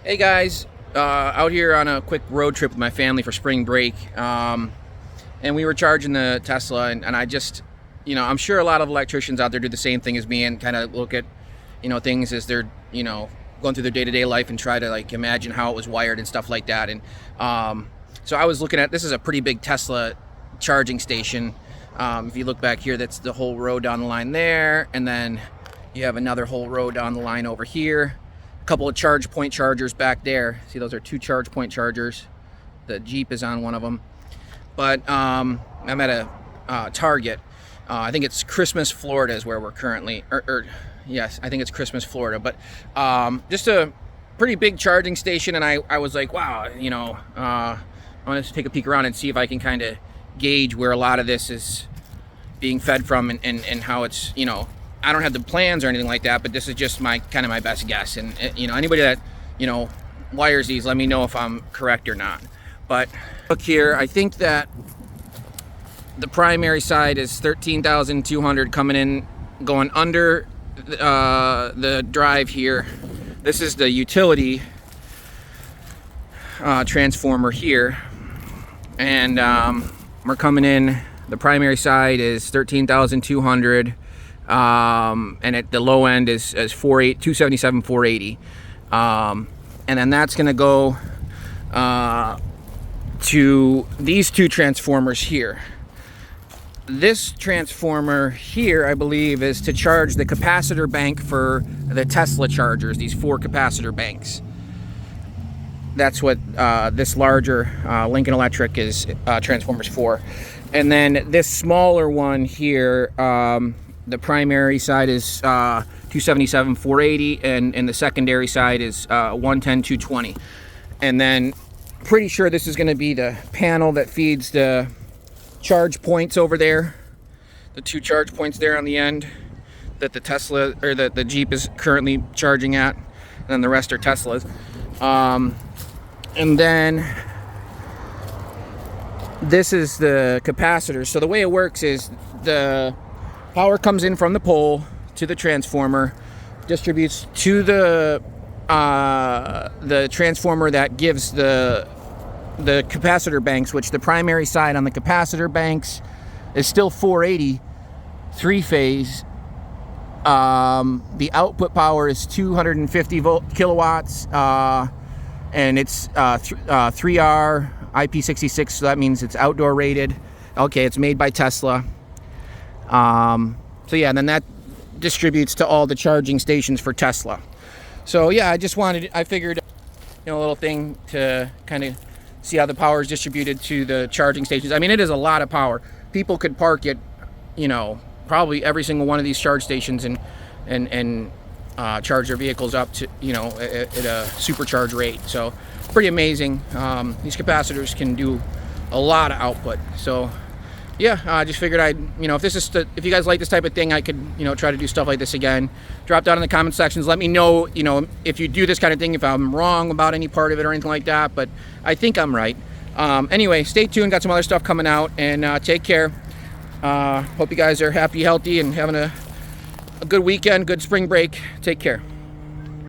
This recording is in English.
Hey guys, out here on a quick road trip with my family for spring break, and we were charging the Tesla, and I just, I'm sure a lot of electricians out there do the same thing as me and kind of look at, things as they're, going through their day-to-day life and try to like imagine how it was wired and stuff like that. And so I was looking at, this is a pretty big Tesla charging station. If you look back here, that's the whole road down the line there, and then you have another whole road down the line over here. A couple of charge point chargers back there. See, those are two charge point chargers. The Jeep is on one of them. But I'm at a Target. I think it's Christmas, Florida is where we're currently, yes, I think it's Christmas, Florida. But just a pretty big charging station, and I was like, wow, I want to take a peek around and see if I can kind of gauge where a lot of this is being fed from and how it's, I don't have the plans or anything like that, but this is just my best guess. And anybody that wires these, let me know if I'm correct or not. But look here, I think that the primary side is 13,200 coming in, going under the drive here. This is the utility transformer here, and we're coming in. The primary side is 13,200. And at the low end is 277 480, and then that's going to go to these two transformers here. This transformer here, I believe, is to charge the capacitor bank for the Tesla chargers, these 4 capacitor banks. That's what this larger Lincoln Electric is transformers for. And then this smaller one here, the primary side is 277 480, and the secondary side is 110 220. And then pretty sure this is going to be the panel that feeds the charge points over there, the 2 charge points there on the end that the Tesla or the Jeep is currently charging at, and then the rest are Teslas. And then this is the capacitor. So the way it works is the power comes in from the pole to the transformer, distributes to the transformer that gives the capacitor banks, which the primary side on the capacitor banks is still 480 3-phase. The output power is 250 kilowatts, and it's 3R IP66, so that means it's outdoor rated. Okay, it's made by Tesla. So yeah, and then that distributes to all the charging stations for Tesla. So yeah, I figured, a little thing to kind of see how the power is distributed to the charging stations. I mean, it is a lot of power. People could park at, probably every single one of these charge stations and charge their vehicles up to, at a supercharge rate. So pretty amazing. These capacitors can do a lot of output. So yeah, I just figured if you guys like this type of thing, I could, try to do stuff like this again. Drop down in the comment sections. Let me know, if you do this kind of thing, if I'm wrong about any part of it or anything like that. But I think I'm right. Anyway, stay tuned. Got some other stuff coming out, and take care. Hope you guys are happy, healthy, and having a good weekend, good spring break. Take care.